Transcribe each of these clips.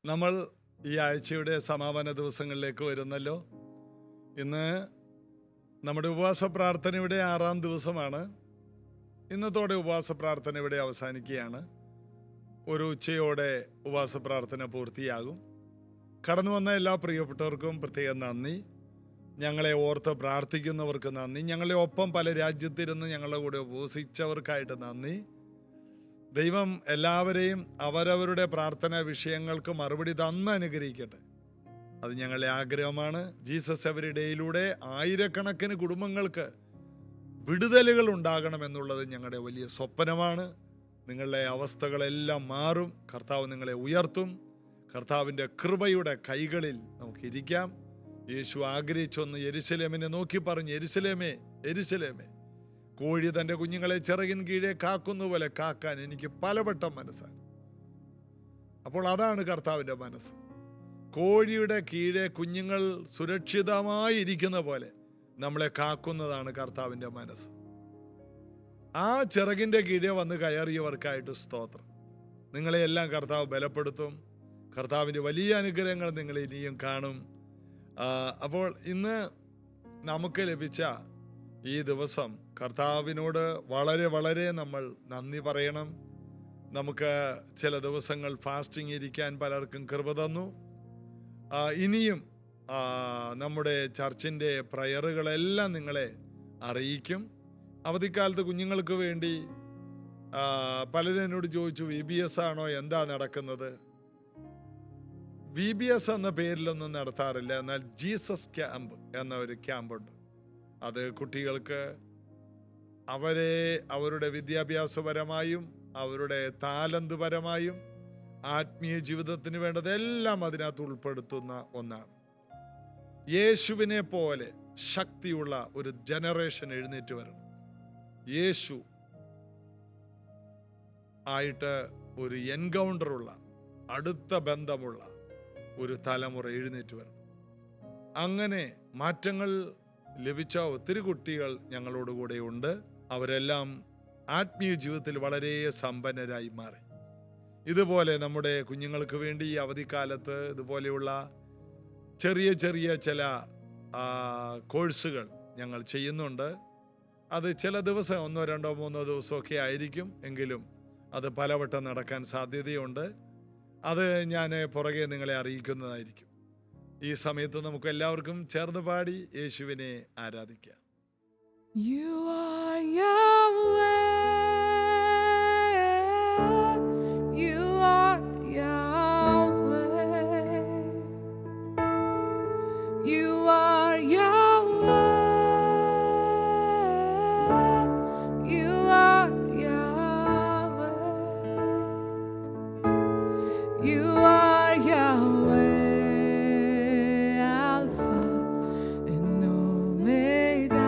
നമ്മൾ ഈ ആഴ്ചയുടെ സമാപന ദിവസങ്ങളിലേക്ക് വരുന്നല്ലോ. ഇന്ന് നമ്മുടെ ഉപവാസ പ്രാർത്ഥനയുടെ 6-ാം ദിവസമാണ്. ഇന്നത്തോടെ ഉപവാസ പ്രാർത്ഥന ഇവിടെ അവസാനിക്കുകയാണ്. ഒരു ഉച്ചയോടെ ഉപവാസ പ്രാർത്ഥന പൂർത്തിയാകും. കടന്നു വന്ന എല്ലാ പ്രിയപ്പെട്ടവർക്കും പ്രത്യേകം നന്ദി. ഞങ്ങളെ ഓർത്ത് പ്രാർത്ഥിക്കുന്നവർക്ക് നന്ദി. ഞങ്ങളെ ഒപ്പം പല രാജ്യത്തിരുന്ന് ഞങ്ങളുടെ കൂടെ ഉപവസിച്ചവർക്കായിട്ട് നന്ദി. ദൈവം എല്ലാവരെയും അവരവരുടെ പ്രാർത്ഥനാ വിഷയങ്ങൾക്ക് മറുപടി തന്ന് അനുഗ്രഹിക്കട്ടെ. അത് ഞങ്ങളുടെ ആഗ്രഹമാണ്. ജീസസ് എവരി ഡേയിലൂടെ ആയിരക്കണക്കിന് കുടുംബങ്ങൾക്ക് വിടുതലുകൾ ഉണ്ടാകണമെന്നുള്ളത് ഞങ്ങളുടെ വലിയ സ്വപ്നമാണ്. നിങ്ങളുടെ അവസ്ഥകളെല്ലാം മാറും. കർത്താവ് നിങ്ങളെ ഉയർത്തും. കർത്താവിൻ്റെ കൃപയുടെ കൈകളിൽ നമുക്കിരിക്കാം. യേശു ആഗ്രഹിച്ചൊന്ന് യെരുശലേമിനെ നോക്കി പറഞ്ഞു, യെരുശലേമേ യെരുശലേമേ, കോഴി തൻ്റെ കുഞ്ഞുങ്ങളെ ചിറകിൻ കീഴെ കാക്കുന്ന പോലെ കാക്കാൻ എനിക്ക് പലവട്ടം മനസ്സാണ്. അപ്പോൾ അതാണ് കർത്താവിൻ്റെ മനസ്സ്. കോഴിയുടെ കീഴെ കുഞ്ഞുങ്ങൾ സുരക്ഷിതമായി ഇരിക്കുന്ന പോലെ നമ്മളെ കാക്കുന്നതാണ് കർത്താവിൻ്റെ മനസ്സ്. ആ ചിറകിൻ്റെ കീഴെ വന്ന് കയറിയവർക്കായിട്ട് സ്തോത്രം. നിങ്ങളെയെല്ലാം കർത്താവ് ബലപ്പെടുത്തും. കർത്താവിൻ്റെ വലിയ അനുഗ്രഹങ്ങൾ നിങ്ങൾ ഇനിയും കാണും. അപ്പോൾ ഇന്ന് നമുക്ക് ലഭിച്ച ഈ ദിവസം കർത്താവിനോട് വളരെ വളരെ നമ്മൾ നന്ദി പറയണം. നമുക്ക് ചില ദിവസങ്ങൾ ഫാസ്റ്റിംഗ് ഇരിക്കാൻ പലർക്കും കൃപ തന്നു. ഇനിയും നമ്മുടെ ചർച്ചിൻ്റെ പ്രയറുകളെല്ലാം നിങ്ങളെ അറിയിക്കും. അവധിക്കാലത്ത് കുഞ്ഞുങ്ങൾക്ക് വേണ്ടി പലരും എന്നോട് ചോദിച്ചു, VBS ആണോ, എന്താ നടക്കുന്നത്? VBS എന്ന പേരിലൊന്നും നടത്താറില്ല. എന്നാൽ ജീസസ് ക്യാമ്പ് എന്ന ഒരു ക്യാമ്പുണ്ട്. അത് കുട്ടികൾക്ക് അവരുടെ വിദ്യാഭ്യാസപരമായും അവരുടെ താലന്ത് പരമായും ആത്മീയ ജീവിതത്തിന് വേണ്ടതെല്ലാം അതിനകത്ത് ഉൾപ്പെടുത്തുന്ന ഒന്നാണ്. യേശുവിനെ പോലെ ശക്തിയുള്ള ഒരു ജനറേഷൻ എഴുന്നേറ്റ് വരണം. യേശു ആയിട്ട് ഒരു എൻകൗണ്ടറുള്ള, അടുത്ത ബന്ധമുള്ള ഒരു തലമുറ എഴുന്നേറ്റ് വരണം. അങ്ങനെ മാറ്റങ്ങൾ ലഭിച്ച ഒത്തിരി കുട്ടികൾ ഞങ്ങളോടുകൂടെ ഉണ്ട്. അവരെല്ലാം ആത്മീയ ജീവിതത്തിൽ വളരെ സമ്പന്നരായി മാറി. ഇതുപോലെ നമ്മുടെ കുഞ്ഞുങ്ങൾക്ക് വേണ്ടി ഈ അവധിക്കാലത്ത് ഇതുപോലെയുള്ള ചെറിയ ചെറിയ ചില കോഴ്സുകൾ ഞങ്ങൾ ചെയ്യുന്നുണ്ട്. അത് ചില ദിവസം 1, 2, 3 ദിവസമൊക്കെ ആയിരിക്കും. എങ്കിലും അത് പലവട്ടം നടക്കാൻ സാധ്യതയുണ്ട്. അത് ഞാൻ പുറകെ നിങ്ങളെ അറിയിക്കുന്നതായിരിക്കും. ഈ സമയത്ത് നമുക്ക് എല്ലാവർക്കും ചേർന്ന് പാടി യേശുവിനെ ആരാധിക്കാം. You are Yahweh, you are Yahweh, you are Yahweh, you are Yahweh, you are Yahweh, Alpha and Omega.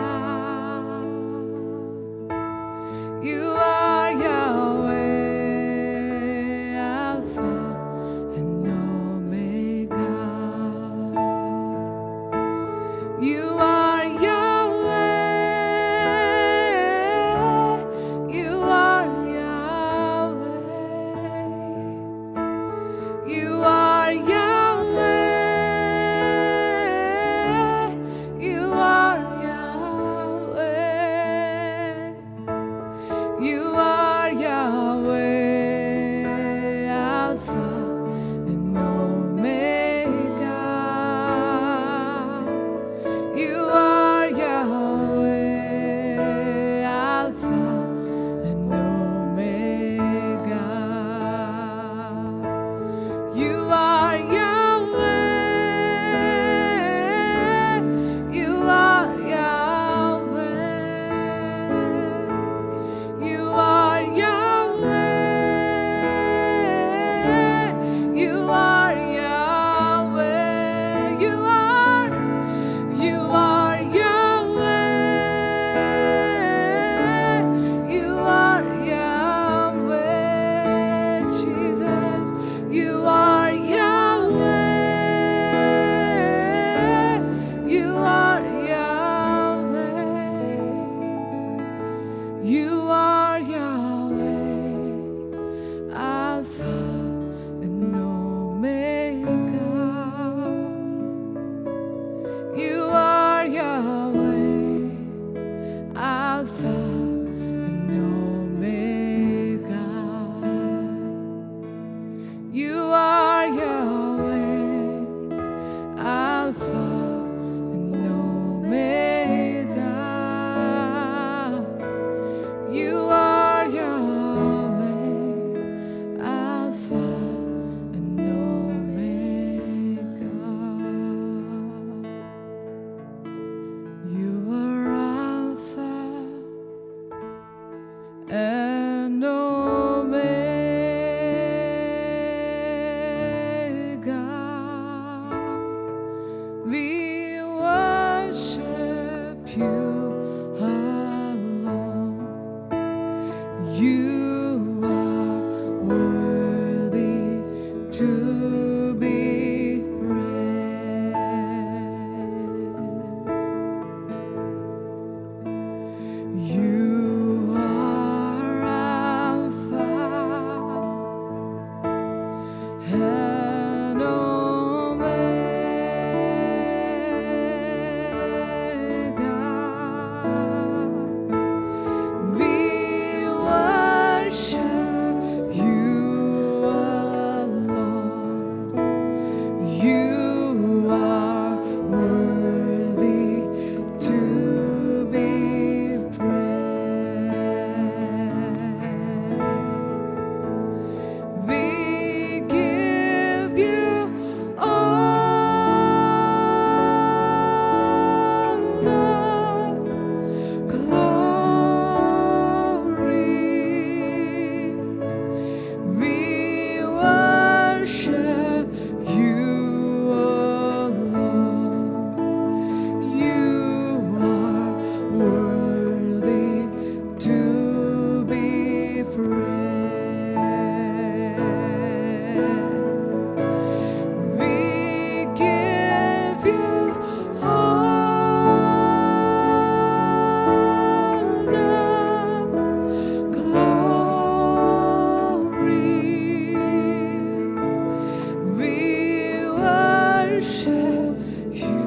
worship you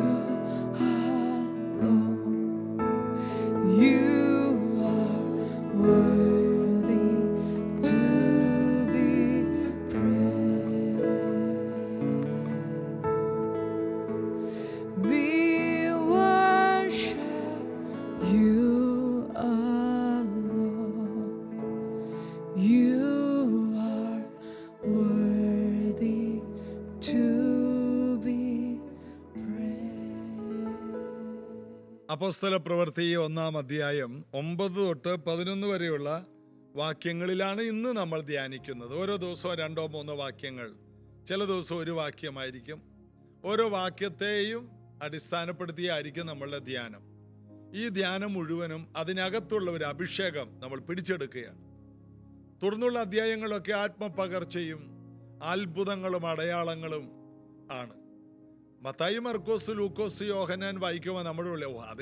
alone. You are worthy to be praised. We worship you alone. You are worthy to be praised. അപ്പോസ്തല പ്രവൃത്തി 1-ാം അധ്യായം 9 തൊട്ട് 11 വരെയുള്ള വാക്യങ്ങളിലാണ് ഇന്ന് നമ്മൾ ധ്യാനിക്കുന്നത്. ഓരോ ദിവസവും 2-3 വാക്യങ്ങൾ, ചില ദിവസം ഒരു വാക്യമായിരിക്കും. ഓരോ വാക്യത്തെയും അടിസ്ഥാനപ്പെടുത്തിയായിരിക്കും നമ്മളുടെ ധ്യാനം. ഈ ധ്യാനം മുഴുവനും അതിനകത്തുള്ള ഒരു അഭിഷേകം നമ്മൾ പിടിച്ചെടുക്കുകയാണ്. തുടർന്നുള്ള അധ്യായങ്ങളൊക്കെ ആത്മപകർച്ചയും അത്ഭുതങ്ങളും അടയാളങ്ങളും ആണ്. മത്തായി, മർക്കോസ്, ലൂക്കോസ്, യോഹന്നാൻ വായിക്കുമ്പോൾ നമ്മുടെ ഉള്ളിൽ അത്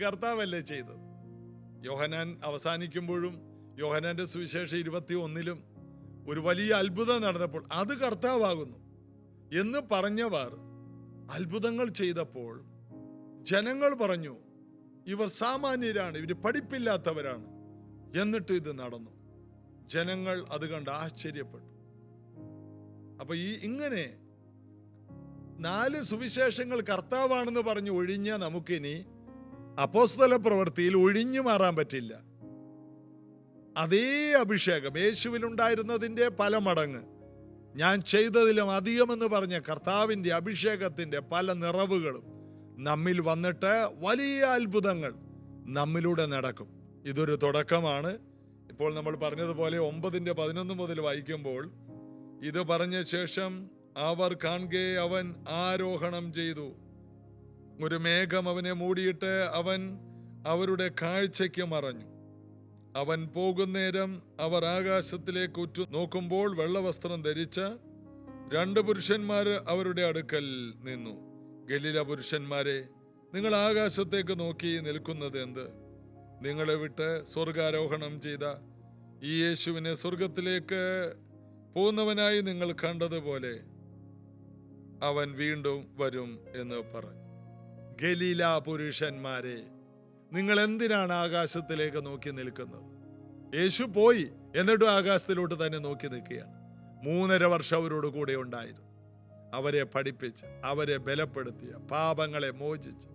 കർത്താവല്ലേ ചെയ്തത്. യോഹന്നാൻ അവസാനിക്കുമ്പോഴും യോഹന്നാന്റെ സുവിശേഷം 21-ലും ഒരു വലിയ അത്ഭുതം നടന്നപ്പോൾ അത് കർത്താവാകുന്നു എന്ന് പറഞ്ഞവർ അത്ഭുതങ്ങൾ ചെയ്തപ്പോൾ ജനങ്ങൾ പറഞ്ഞു, ഇവർ സാമാന്യരാണ്, ഇവർ പഠിപ്പില്ലാത്തവരാണ്, എന്നിട്ട് ഇത് നടന്നു. ജനങ്ങൾ അത് കണ്ട് ആശ്ചര്യപ്പെട്ടു. അപ്പൊ ഇങ്ങനെ 4 സുവിശേഷങ്ങൾ കർത്താവാണെന്ന് പറഞ്ഞ് ഒഴിഞ്ഞ നമുക്കിനി അപ്പോസ്തല പ്രവൃത്തിയിൽ ഒഴിഞ്ഞു മാറാൻ പറ്റില്ല. അതേ അഭിഷേകം യേശുവിലുണ്ടായിരുന്നതിൻ്റെ പല മടങ്ങ്, ഞാൻ ചെയ്തതിലും അധികമെന്ന് പറഞ്ഞ കർത്താവിൻ്റെ അഭിഷേകത്തിൻ്റെ പല നിറവുകളും നമ്മിൽ വന്നിട്ട് വലിയ അത്ഭുതങ്ങൾ നമ്മിലൂടെ നടക്കും. ഇതൊരു തുടക്കമാണ്. ഇപ്പോൾ നമ്മൾ പറഞ്ഞതുപോലെ 9:11 മുതൽ വായിക്കുമ്പോൾ ഇത് പറഞ്ഞ ശേഷം അവർ കാണുകെ അവൻ ആരോഹണം ചെയ്തു. ഒരു മേഘം അവനെ മൂടിയിട്ട് അവൻ അവരുടെ കാഴ്ചയ്ക്ക് മറഞ്ഞു. അവൻ പോകുന്നേരം അവർ ആകാശത്തിലേക്ക് ഉറ്റു നോക്കുമ്പോൾ വെള്ളവസ്ത്രം ധരിച്ച 2 പുരുഷന്മാർ അവരുടെ അടുക്കൽ നിന്നു. ഗലീല പുരുഷന്മാരെ, നിങ്ങൾ ആകാശത്തേക്ക് നോക്കി നിൽക്കുന്നത് എന്ത്? നിങ്ങളെ വിട്ട് സ്വർഗാരോഹണം ചെയ്ത ഈ യേശുവിനെ സ്വർഗത്തിലേക്ക് പോകുന്നവനായി നിങ്ങൾ കണ്ടതുപോലെ അവൻ വീണ്ടും വരും എന്ന് പറഞ്ഞു. ഗലീല പുരുഷന്മാരെ, നിങ്ങൾ എന്തിനാണ് ആകാശത്തിലേക്ക് നോക്കി നിൽക്കുന്നത്? യേശു പോയി, എന്നിട്ടും ആകാശത്തിലോട്ട് തന്നെ നോക്കി നിൽക്കുകയാണ്. 3.5 വർഷം അവരോട് കൂടെ ഉണ്ടായിരുന്നു. അവരെ പഠിപ്പിച്ച്, അവരെ ബലപ്പെടുത്തിയ, പാപങ്ങളെ മോചിച്ച്,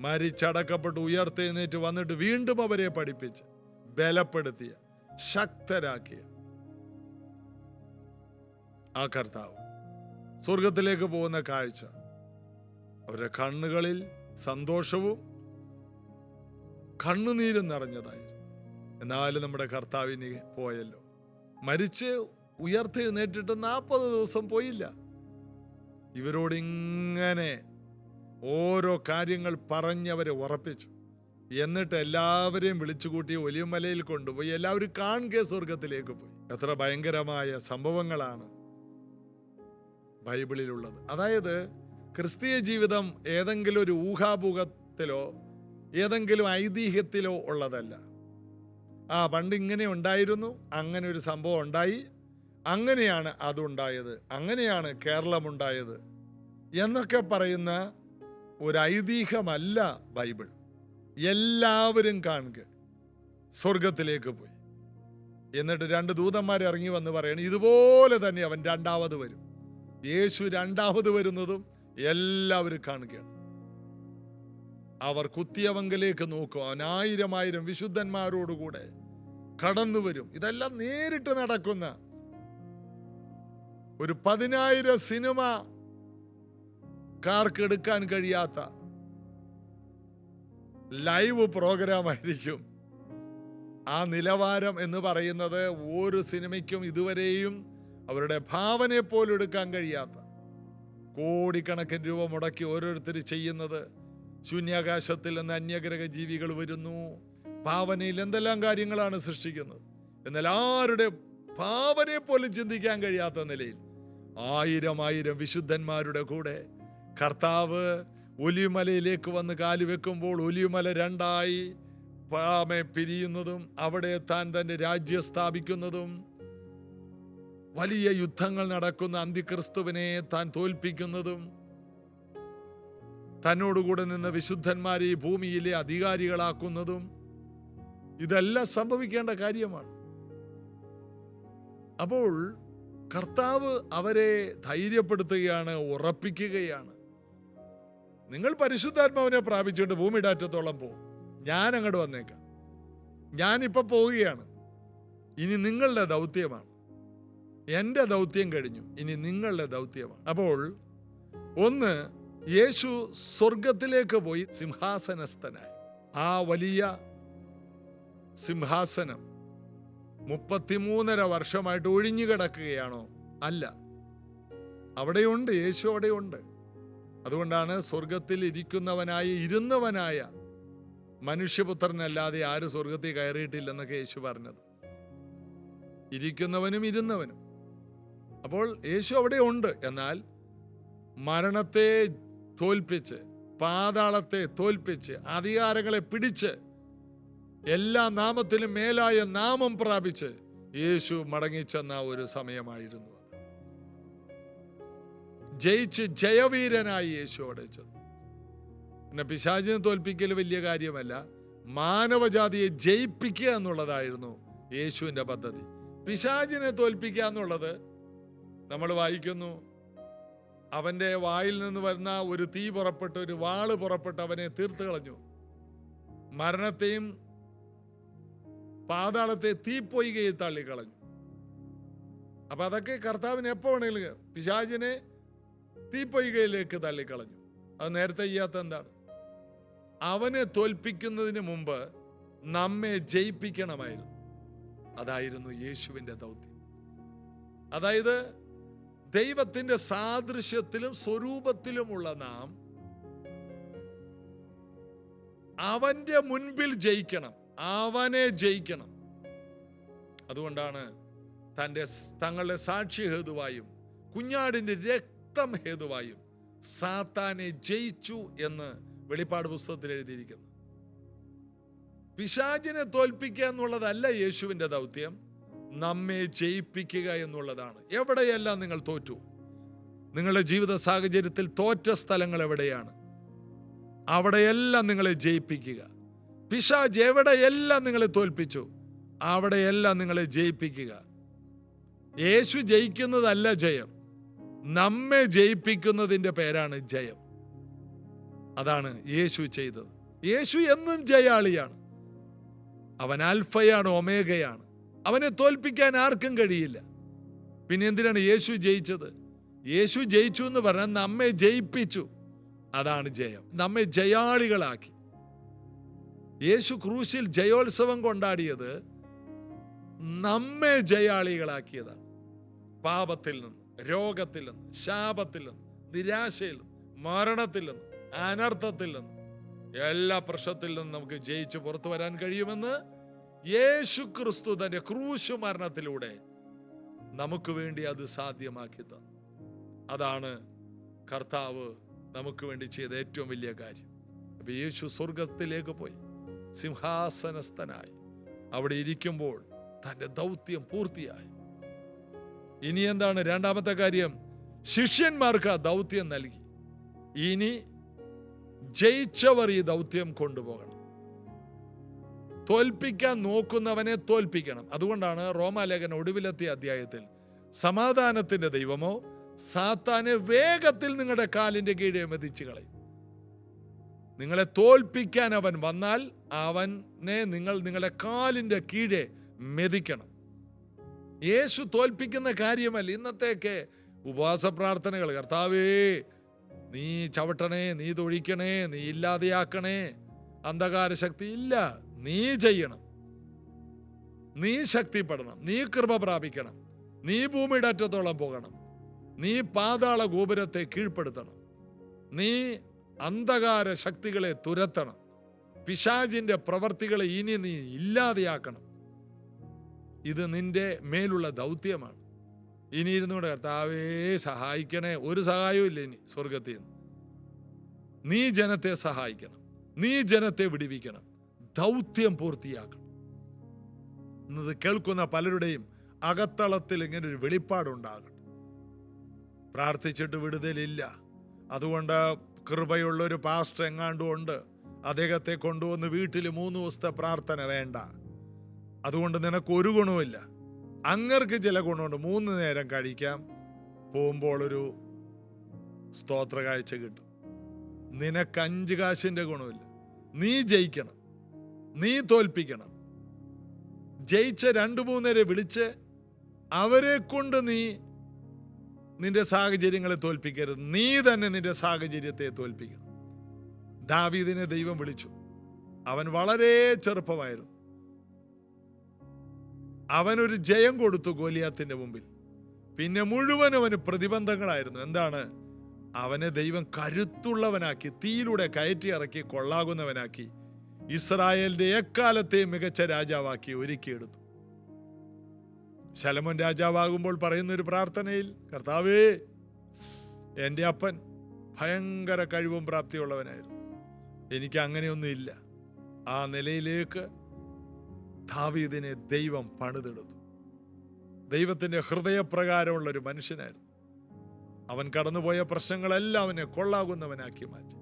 മരിച്ചടക്കപ്പെട്ട് ഉയർത്തെഴുന്നേറ്റ് വന്നിട്ട് വീണ്ടും അവരെ പഠിപ്പിച്ച് ബലപ്പെടുത്തിയ, ശക്തരാക്കിയ ആ കർത്താവ് സ്വർഗത്തിലേക്ക് പോകുന്ന കാഴ്ച അവരുടെ കണ്ണുകളിൽ സന്തോഷവും കണ്ണുനീരും നിറഞ്ഞതായിരുന്നു. എന്നാലും നമ്മുടെ കർത്താവിന് പോയല്ലോ. മരിച്ച് ഉയർത്തെഴുന്നേറ്റിട്ട് 40 ദിവസം പോയില്ല. ഇവരോട് ഇങ്ങനെ ഓരോ കാര്യങ്ങൾ പറഞ്ഞവരെ ഉറപ്പിച്ചു. എന്നിട്ട് എല്ലാവരെയും വിളിച്ചുകൂട്ടി ഒലിവുമലയിൽ കൊണ്ടുപോയി എല്ലാവരും കാണുക സ്വർഗത്തിലേക്ക് പോയി. എത്ര ഭയങ്കരമായ സംഭവങ്ങളാണ് ബൈബിളിലുള്ളത്. അതായത് ക്രിസ്തീയ ജീവിതം ഏതെങ്കിലും ഒരു ഊഹാഭൂഹത്തിലോ ഏതെങ്കിലും ഐതിഹ്യത്തിലോ ഉള്ളതല്ല. പണ്ട് ഇങ്ങനെ ഉണ്ടായിരുന്നു, അങ്ങനെ ഒരു സംഭവം ഉണ്ടായി, അങ്ങനെയാണ് അതുണ്ടായത്, അങ്ങനെയാണ് കേരളമുണ്ടായത് എന്നൊക്കെ പറയുന്ന ഒരു ഐതിഹ്യമല്ല ബൈബിൾ. എല്ലാവരും കാണുക സ്വർഗത്തിലേക്ക് പോയി. എന്നിട്ട് 2 ദൂതന്മാർ ഇറങ്ങി വന്ന് പറയണം, ഇതുപോലെ തന്നെ അവൻ രണ്ടാമത് വരും. യേശു രണ്ടാമത് വരുന്നതും എല്ലാവരും കാണുകയാണ്. അവർ കുത്തിയവങ്കലേക്ക് നോക്കും. അവൻ 1000 വിശുദ്ധന്മാരോടുകൂടെ കടന്നു വരും. ഇതെല്ലാം നേരിട്ട് നടക്കുന്ന ഒരു 10,000 സിനിമക്കാർക്ക് എടുക്കാൻ കഴിയാത്ത ലൈവ് പ്രോഗ്രാം ആയിരിക്കും. ആ നിലവാരം എന്ന് പറയുന്നത് ഒരു സിനിമയ്ക്കും ഇതുവരെയും അവരുടെ ഭാവനയെ പോലും എടുക്കാൻ കഴിയാത്ത കോടിക്കണക്കിന് രൂപ മുടക്കി ഓരോരുത്തർ ചെയ്യുന്നത്. ശൂന്യാകാശത്തിൽ നിന്ന് അന്യഗ്രഹ ജീവികൾ വരുന്നു, ഭാവനയിൽ എന്തെല്ലാം കാര്യങ്ങളാണ് സൃഷ്ടിക്കുന്നത്. എന്നാൽ ആരുടെ ഭാവനയെ പോലും ചിന്തിക്കാൻ കഴിയാത്ത നിലയിൽ 1000 വിശുദ്ധന്മാരുടെ കൂടെ കർത്താവ് ഒലിവുമലയിലേക്ക് വന്ന് കാലുവെക്കുമ്പോൾ ഒലിവുമല 2ആയി പിരിയുന്നതും അവിടെ താൻ തൻ്റെ രാജ്യം സ്ഥാപിക്കുന്നതും വലിയ യുദ്ധങ്ങൾ നടക്കുന്ന അന്തിക്രിസ്തുവിനെ താൻ തോൽപ്പിക്കുന്നതും തന്നോടുകൂടെ നിന്ന് വിശുദ്ധന്മാരെ ഈ ഭൂമിയിലെ അധികാരികളാക്കുന്നതും ഇതെല്ലാം സംഭവിക്കേണ്ട കാര്യമാണ്. അപ്പോൾ കർത്താവ് അവരെ ധൈര്യപ്പെടുത്തുകയാണ്, ഉറപ്പിക്കുകയാണ്. നിങ്ങൾ പരിശുദ്ധാത്മാവിനെ പ്രാപിച്ചിട്ട് ഭൂമിയുടെ അറ്റത്തോളം പോകും, ഞാൻ അങ്ങോട്ട് വന്നേക്കാം, ഞാനിപ്പോൾ പോവുകയാണ്, ഇനി നിങ്ങളുടെ ദൗത്യമാണ്. എൻ്റെ ദൗത്യം കഴിഞ്ഞു, ഇനി നിങ്ങളുടെ ദൗത്യമാണ്. അപ്പോൾ ഒന്ന്, യേശു സ്വർഗത്തിലേക്ക് പോയി സിംഹാസനസ്ഥനായി. ആ വലിയ സിംഹാസനം 33.5 വർഷമായിട്ട് ഒഴിഞ്ഞു കിടക്കുകയാണോ? അല്ല, അവിടെയുണ്ട്, യേശു അവിടെയുണ്ട്. അതുകൊണ്ടാണ് സ്വർഗത്തിൽ ഇരുന്നവനായ മനുഷ്യപുത്രനല്ലാതെ ആരും സ്വർഗത്തിൽ കയറിയിട്ടില്ലെന്നൊക്കെ യേശു പറഞ്ഞത്. ഇരിക്കുന്നവനും ഇരുന്നവനും. അപ്പോൾ യേശു അവിടെ ഉണ്ട്. എന്നാൽ മരണത്തെ തോൽപ്പിച്ച്, പാതാളത്തെ തോൽപ്പിച്ച്, അധികാരങ്ങളെ പിടിച്ച്, എല്ലാ നാമത്തിലും മേലായ നാമം പ്രാപിച്ച് യേശു മടങ്ങിച്ചെന്ന ഒരു സമയമായിരുന്നു. ജയിച്ച് ജയവീരനായി യേശു അവിടെ ചെന്നു. പിന്നെ പിശാചിനെ തോൽപ്പിക്കൽ വലിയ കാര്യമല്ല, മാനവജാതിയെ ജയിപ്പിക്കുക എന്നുള്ളതായിരുന്നു യേശുവിൻ്റെ പദ്ധതി. പിശാചിനെ തോൽപ്പിക്കുക എന്നുള്ളത് നമ്മൾ വായിക്കുന്നു, അവൻ്റെ വായിൽ നിന്ന് വരുന്ന ഒരു തീ പുറപ്പെട്ട്, ഒരു വാള് പുറപ്പെട്ട് അവനെ തീർത്ത് കളഞ്ഞു. മരണത്തെയും പാതാളത്തെ തീപ്പൊയ്കയിൽ തള്ളിക്കളഞ്ഞു. അപ്പൊ അതൊക്കെ കർത്താവിന് എപ്പോ വേണമെങ്കിലും, പിശാചിനെ തീപ്പൊയ്കയിലേക്ക് തള്ളിക്കളഞ്ഞു. അത് നേരത്തെ ചെയ്യാത്ത എന്താണ്? അവനെ തോൽപ്പിക്കുന്നതിന് മുമ്പ് നമ്മെ ജയിപ്പിക്കണമായിരുന്നു. അതായിരുന്നു യേശുവിൻ്റെ ദൗത്യം. അതായത് ദൈവത്തിന്റെ സാദൃശ്യത്തിലും സ്വരൂപത്തിലുമുള്ള നാം അവന്റെ മുൻപിൽ ജയിക്കണം, അവനെ ജയിക്കണം. അതുകൊണ്ടാണ് തങ്ങളുടെ സാക്ഷി ഹേതുവായും കുഞ്ഞാടിന്റെ രക്തം ഹേതുവായും സാത്താനെ ജയിച്ചു എന്ന് വെളിപ്പാട് പുസ്തകത്തിൽ എഴുതിയിരിക്കുന്നു. പിശാചിനെ തോൽപ്പിക്കുക എന്നുള്ളതല്ല യേശുവിൻ്റെ ദൗത്യം, നമ്മെ ജയിപ്പിക്കുക എന്നുള്ളതാണ്. എവിടെയെല്ലാം നിങ്ങൾ തോറ്റു, നിങ്ങളുടെ ജീവിത സാഹചര്യത്തിൽ തോറ്റ സ്ഥലങ്ങൾ എവിടെയാണ്, അവിടെയെല്ലാം നിങ്ങളെ ജയിപ്പിക്കുക. പിശാച് എവിടെയെല്ലാം നിങ്ങളെ തോൽപ്പിച്ചു, അവിടെയെല്ലാം നിങ്ങളെ ജയിപ്പിക്കുക. യേശു ജയിക്കുന്നതല്ല ജയം, നമ്മെ ജയിപ്പിക്കുന്നതിൻ്റെ പേരാണ് ജയം. അതാണ് യേശു ചെയ്തത്. യേശു എന്നും ജയാളിയാണ്. അവൻ ആൽഫയാണ്, ഒമേഗയാണ്. അവനെ തോൽപ്പിക്കാൻ ആർക്കും കഴിയില്ല. പിന്നെ എന്തിനാണ് യേശു ജയിച്ചത്? യേശു ജയിച്ചു എന്ന് പറഞ്ഞാൽ നമ്മെ ജയിപ്പിച്ചു, അതാണ് ജയം. നമ്മെ ജയാളികളാക്കി. യേശു ക്രൂശിൽ ജയോത്സവം കൊണ്ടാടിയത് നമ്മെ ജയാളികളാക്കിയതാണ്. പാപത്തിൽ നിന്ന്, രോഗത്തിൽ നിന്ന്, ശാപത്തിൽ നിന്ന്, നിരാശയിൽ നിന്ന്, മരണത്തിൽ നിന്ന്, അനർത്ഥത്തിൽ നിന്ന്, എല്ലാ പ്രശ്നത്തിൽ നിന്നും നമുക്ക് ജയിച്ചു പുറത്തു വരാൻ കഴിയുമെന്ന് യേശു ക്രിസ്തു തന്റെ ക്രൂശ് മരണത്തിലൂടെ നമുക്ക് വേണ്ടി അത് സാധ്യമാക്കി തന്നു. അതാണ് കർത്താവ് നമുക്ക് വേണ്ടി ചെയ്ത ഏറ്റവും വലിയ കാര്യം. അപ്പൊ യേശു സ്വർഗത്തിലേക്ക് പോയി സിംഹാസനസ്ഥനായി അവിടെ ഇരിക്കുമ്പോൾ തന്റെ ദൗത്യം പൂർത്തിയായി. ഇനി എന്താണ് രണ്ടാമത്തെ കാര്യം? ശിഷ്യന്മാർക്ക് ആ ദൗത്യം നൽകി. ഇനി ജയിച്ചവർ ഈ ദൗത്യം കൊണ്ടുപോകണം. തോൽപ്പിക്കാൻ നോക്കുന്നവനെ തോൽപ്പിക്കണം. അതുകൊണ്ടാണ് റോമാലേഖന ഒടുവിലത്തെ അധ്യായത്തിൽ സമാധാനത്തിന്റെ ദൈവമോ സാത്താനെ വേഗത്തിൽ നിങ്ങളുടെ കാലിന്റെ കീഴെ മെതിച്ചു കളയും. നിങ്ങളെ തോൽപ്പിക്കാൻ അവൻ വന്നാൽ അവനെ നിങ്ങൾ നിങ്ങളുടെ കാലിന്റെ കീഴെ മെതിക്കണം. യേശു തോൽപ്പിക്കുന്ന കാര്യമല്ല. ഇന്നത്തേക്ക് ഉപവാസ പ്രാർത്ഥനകൾ, കർത്താവേ നീ ചവിട്ടണേ, നീ തൊഴിക്കണേ, നീ ഇല്ലാതെയാക്കണേ, അന്ധകാര ശക്തി ഇല്ല, നീ ചെയ്യണം, നീ ശക്തിപ്പെടണം, നീ കൃപ പ്രാപിക്കണം, നീ ഭൂമിയുടെ അറ്റത്തോളം പോകണം, നീ പാതാള ഗോപുരത്തെ കീഴ്പ്പെടുത്തണം, നീ അന്ധകാര ശക്തികളെ തുരത്തണം, പിശാചിന്റെ പ്രവർത്തികളെ ഇനി നീ ഇല്ലാതെയാക്കണം. ഇത് നിന്റെ മേലുള്ള ദൗത്യമാണ്. ഇനി ഇരുന്നൂടെ കർത്താവേ സഹായിക്കണേ, ഒരു സഹായവും ഇല്ല ഇനി സ്വർഗത്തിൽ നിന്ന്. നീ ജനത്തെ സഹായിക്കണം, നീ ജനത്തെ വിടുവിക്കണം, ദൗത്യം പൂർത്തിയാക്കണം. ഇന്നത് കേൾക്കുന്ന പലരുടെയും അകത്തളത്തിൽ ഇങ്ങനെ ഒരു വെളിപ്പാടുണ്ടാകട്ടെ. പ്രാർത്ഥിച്ചിട്ട് വിടുതലില്ല. അതുകൊണ്ട് കൃപയുള്ളൊരു പാസ്റ്റർ എങ്ങാണ്ടും ഉണ്ട്, അദ്ദേഹത്തെ കൊണ്ടുവന്ന് വീട്ടിൽ 3 ദിവസത്തെ പ്രാർത്ഥന വേണ്ട. അതുകൊണ്ട് നിനക്ക് ഒരു ഗുണവുമില്ല. അങ്ങർക്ക് ചില ഗുണമുണ്ട്, 3 നേരം കഴിക്കാം, പോകുമ്പോൾ ഒരു സ്തോത്ര കാഴ്ച കിട്ടും. നിനക്ക് 5 കാശിന്റെ ഗുണമില്ല. നീ ജയിക്കണം, നീ തോൽപ്പിക്കണം. ജയിച്ച 2-3 നേരെ വിളിച്ച് അവരെ കൊണ്ട് നീ നിന്റെ സാഹചര്യങ്ങളെ തോൽപ്പിക്കരുത്, നീ തന്നെ നിന്റെ സാഹചര്യത്തെ തോൽപ്പിക്കണം. ദാവീദിനെ ദൈവം വിളിച്ചു. അവൻ വളരെ ചെറുപ്പമായിരുന്നു. അവനൊരു ജയം കൊടുത്തു ഗോലിയാത്തിന്റെ മുമ്പിൽ. പിന്നെ മുഴുവൻ അവന് പ്രതിബന്ധങ്ങളായിരുന്നു. എന്താണ്? അവനെ ദൈവം കരുത്തുള്ളവനാക്കി, തീയിലൂടെ കയറ്റി ഇറക്കി കൊള്ളാകുന്നവനാക്കി, ഇസ്രായേലിന്റെ എക്കാലത്തെയും മികച്ച രാജാവാക്കി ഒരുക്കിയെടുത്തു. ശലോമോൻ രാജാവാകുമ്പോൾ പറയുന്ന ഒരു പ്രാർത്ഥനയിൽ, കർത്താവേ, എൻ്റെ അപ്പൻ ഭയങ്കര കഴിവും പ്രാപ്തിയുള്ളവനായിരുന്നു, എനിക്ക് അങ്ങനെയൊന്നും ഇല്ല. ആ നിലയിലേക്ക് ദാവീദിനെ ദൈവം പണിതെടുത്തു. ദൈവത്തിന്റെ ഹൃദയപ്രകാരമുള്ള ഒരു മനുഷ്യനായിരുന്നു. അവൻ കടന്നുപോയ പ്രശ്നങ്ങളെല്ലാം അവനെ കൊള്ളാകുന്നവനാക്കി മാറ്റി.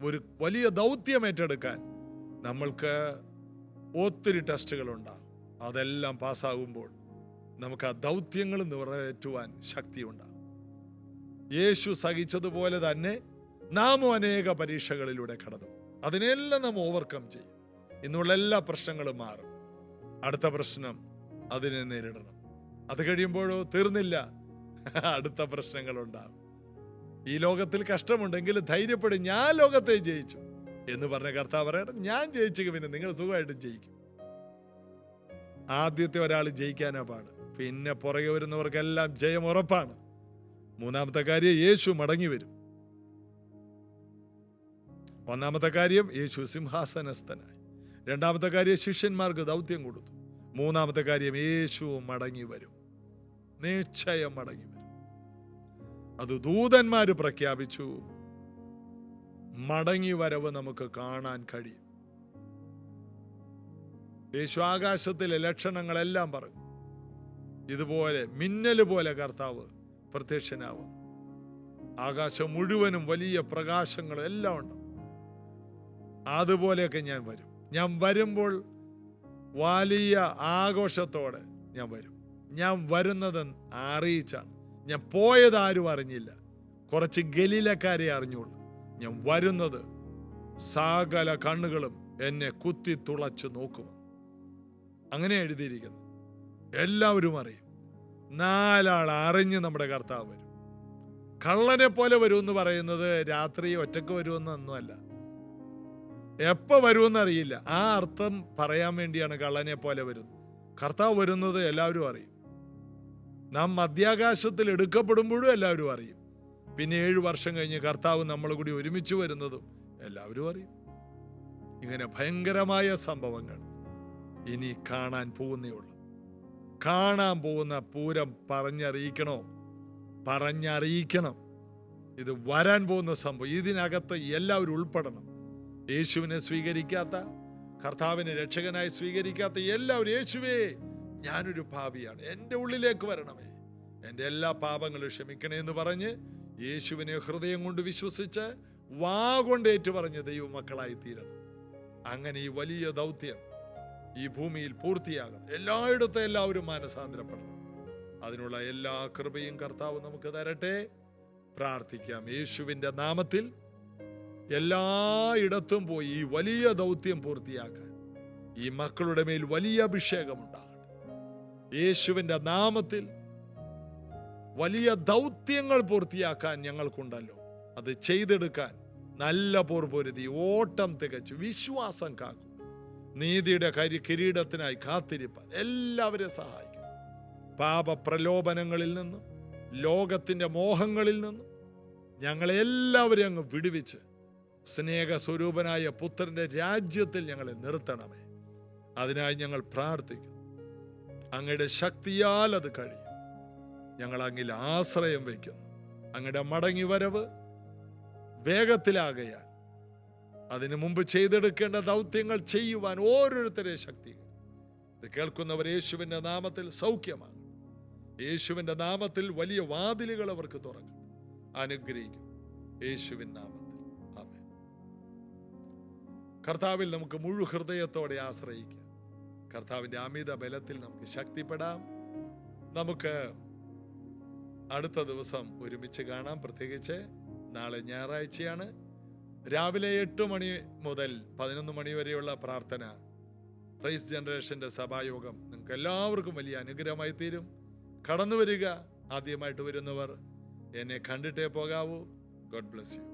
ഒരു വലിയ ദൗത്യം ഏറ്റെടുക്കാൻ നമ്മൾക്ക് ഒത്തിരി ടെസ്റ്റുകൾ ഉണ്ടാകും. അതെല്ലാം പാസ്സാകുമ്പോൾ നമുക്ക് ആ ദൗത്യങ്ങൾ നിറവേറ്റുവാൻ ശക്തിയുണ്ടാകും. യേശു സഹിച്ചതുപോലെ തന്നെ നാമും അനേക പരീക്ഷകളിലൂടെ കടന്നു. അതിനെല്ലാം നാം ഓവർകം ചെയ്യും. ഇന്നുള്ള എല്ലാ പ്രശ്നങ്ങളും മാറും. അടുത്ത പ്രശ്നം അതിനെ നേരിടണം. അത് കഴിയുമ്പോഴോ തീർന്നില്ല, അടുത്ത പ്രശ്നങ്ങളുണ്ടാകും. ഈ ലോകത്തിൽ കഷ്ടമുണ്ടെങ്കിൽ ധൈര്യപ്പെടും, ഞാൻ ലോകത്തെ ജയിച്ചു എന്ന് പറഞ്ഞ കർത്താവ് പറയണം, ഞാൻ ജയിച്ചു, പിന്നെ നിങ്ങൾ സുഖമായിട്ട് ജയിക്കും. ആദ്യത്തെ ഒരാൾ ജയിക്കാനാ പാട്, പിന്നെ പുറകെ വരുന്നവർക്കെല്ലാം ജയം ഉറപ്പാണ്. 3-ാമത്തെ കാര്യം, യേശു മടങ്ങി വരും. 1-ാമത്തെ കാര്യം, യേശു സിംഹാസനസ്ഥനായി. 2-ാമത്തെ കാര്യം, ശിഷ്യന്മാർക്ക് ദൗത്യം കൊടുത്തു. 3-ാമത്തെ കാര്യം, യേശു മടങ്ങി വരും, നിശ്ചയം മടങ്ങി വരും. അത് ദൂതന്മാര് പ്രഖ്യാപിച്ചു. മടങ്ങി വരവ് നമുക്ക് കാണാൻ കഴിയും. യേശു ആകാശത്തിലെ ലക്ഷണങ്ങളെല്ലാം പറഞ്ഞു. ഇതുപോലെ മിന്നല് പോലെ കർത്താവ് പ്രത്യക്ഷനാവും. ആകാശം മുഴുവനും വലിയ പ്രകാശങ്ങളും എല്ലാം ഉണ്ട്. അതുപോലെയൊക്കെ ഞാൻ വരും. ഞാൻ വരുമ്പോൾ വലിയ ആഘോഷത്തോടെ ഞാൻ വരും. ഞാൻ വരുന്നത് അറിയിച്ചാണ്. ഞാൻ പോയത് ആരും അറിഞ്ഞില്ല, കുറച്ച് ഗലീലക്കാരെ അറിഞ്ഞുള്ളൂ. ഞാൻ വരുന്നത് സകല കണ്ണുകളും എന്നെ കുത്തി തുളച്ചു നോക്കും. അങ്ങനെ എഴുതിയിരിക്കുന്നു. എല്ലാവരും അറിയും. 4 ആൾ അറിഞ്ഞ് നമ്മുടെ കർത്താവ് വരും. കള്ളനെ പോലെ വരുമെന്ന് പറയുന്നത് രാത്രി ഒറ്റക്ക് വരുമെന്നൊന്നുമല്ല, എപ്പോ വരുമെന്ന് അറിയില്ല. ആ അർത്ഥം പറയാൻ വേണ്ടിയാണ് കള്ളനെ പോലെ വരുന്നത്. കർത്താവ് വരുന്നത് എല്ലാവരും അറിയും. നാം മധ്യാകാശത്തിൽ എടുക്കപ്പെടുമ്പോഴും എല്ലാവരും അറിയും. പിന്നെ 7 വർഷം കഴിഞ്ഞ് കർത്താവ് നമ്മൾ കൂടി ഒരുമിച്ച് വരുന്നതും എല്ലാവരും അറിയും. ഇങ്ങനെ ഭയങ്കരമായ സംഭവങ്ങൾ ഇനി കാണാൻ പോകുന്നേ ഉള്ളൂ. കാണാൻ പോകുന്ന പൂരം പറഞ്ഞറിയിക്കണം. ഇത് വരാൻ പോകുന്ന സംഭവം. ഇതിനകത്ത് എല്ലാവരും ഉൾപ്പെടണം. യേശുവിനെ സ്വീകരിക്കാത്ത, കർത്താവിനെ രക്ഷകനായി സ്വീകരിക്കാത്ത എല്ലാവരും, യേശുവേ, ഞാനൊരു പാപിയാണ്, എൻ്റെ ഉള്ളിലേക്ക് വരണമേ, എൻ്റെ എല്ലാ പാപങ്ങളും ക്ഷമിക്കണേ എന്ന് പറഞ്ഞ് യേശുവിനെ ഹൃദയം കൊണ്ട് വിശ്വസിച്ച് വാ കൊണ്ട് ഏറ്റുപറഞ്ഞ് ദൈവമക്കളായി തീരണം. അങ്ങനെ ഈ വലിയ ദൗത്യം ഈ ഭൂമിയിൽ പൂർത്തിയാകും. എല്ലായിടത്തും എല്ലാവരും മാനസാന്തരപ്പെടണം. അതിനുള്ള എല്ലാ കൃപയും കർത്താവ് നമുക്ക് തരട്ടെ. പ്രാർത്ഥിക്കാം. യേശുവിൻ്റെ നാമത്തിൽ എല്ലായിടത്തും പോയി ഈ വലിയ ദൗത്യം പൂർത്തിയാക്കാൻ ഈ മക്കളുടെ മേൽ വലിയ അഭിഷേകമുണ്ടാകട്ടെ. യേശുവിൻ്റെ നാമത്തിൽ വലിയ ദൗത്യങ്ങൾ പൂർത്തിയാക്കാൻ ഞങ്ങൾക്കുണ്ടല്ലോ, അത് ചെയ്തെടുക്കാൻ നല്ല പോർ പൊരുതി ഓട്ടം തികച്ചു വിശ്വാസം കാക്കും. നീതിയുടെ കിരീടത്തിനായി കാത്തിരിപ്പാൻ എല്ലാവരെയും സഹായിക്കും. പാപപ്രലോഭനങ്ങളിൽ നിന്നും ലോകത്തിൻ്റെ മോഹങ്ങളിൽ നിന്നും ഞങ്ങളെല്ലാവരെയും അങ്ങ് വിടുവിച്ച് സ്നേഹസ്വരൂപനായ പുത്രന്റെ രാജ്യത്തിൽ ഞങ്ങളെ നിർത്തണമേ. അതിനായി ഞങ്ങൾ പ്രാർത്ഥിക്കുന്നു. അങ്ങയുടെ ശക്തിയാൽ അത് കഴിയും. ഞങ്ങൾ അങ്ങിൽ ആശ്രയം വയ്ക്കുന്നു. അങ്ങയുടെ മടങ്ങി വരവ് വേഗത്തിലാകയാൽ അതിനു മുമ്പ് ചെയ്തെടുക്കേണ്ട ദൗത്യങ്ങൾ ചെയ്യുവാൻ ഓരോരുത്തരെ ശക്തി ഇത് കേൾക്കുന്നവർ യേശുവിൻ്റെ നാമത്തിൽ സൗഖ്യമാകും. യേശുവിൻ്റെ നാമത്തിൽ വലിയ വാതിലുകൾ അവർക്ക് തുറക്കും. അനുഗ്രഹിക്കും യേശുവിൻ നാമത്തിൽ. ആമേൻ. കർത്താവിൽ നമുക്ക് മുഴു ഹൃദയത്തോടെ ആശ്രയിക്കാം. കർത്താവിൻ്റെ അമിത ബലത്തിൽ നമുക്ക് ശക്തിപ്പെടാം. നമുക്ക് അടുത്ത ദിവസം ഒരുമിച്ച് കാണാം. പ്രത്യേകിച്ച് നാളെ ഞായറാഴ്ചയാണ്. രാവിലെ 8 മണി മുതൽ 11 മണി വരെയുള്ള പ്രാർത്ഥന, പ്രൈസ് ജനറേഷൻ്റെ സഭായോഗം നിങ്ങൾക്ക് എല്ലാവർക്കും വലിയ അനുഗ്രഹമായി തീരും. കടന്നു വരിക. ആദ്യമായിട്ട് വരുന്നവർ എന്നെ കണ്ടിട്ടേ പോകാവൂ. God bless you.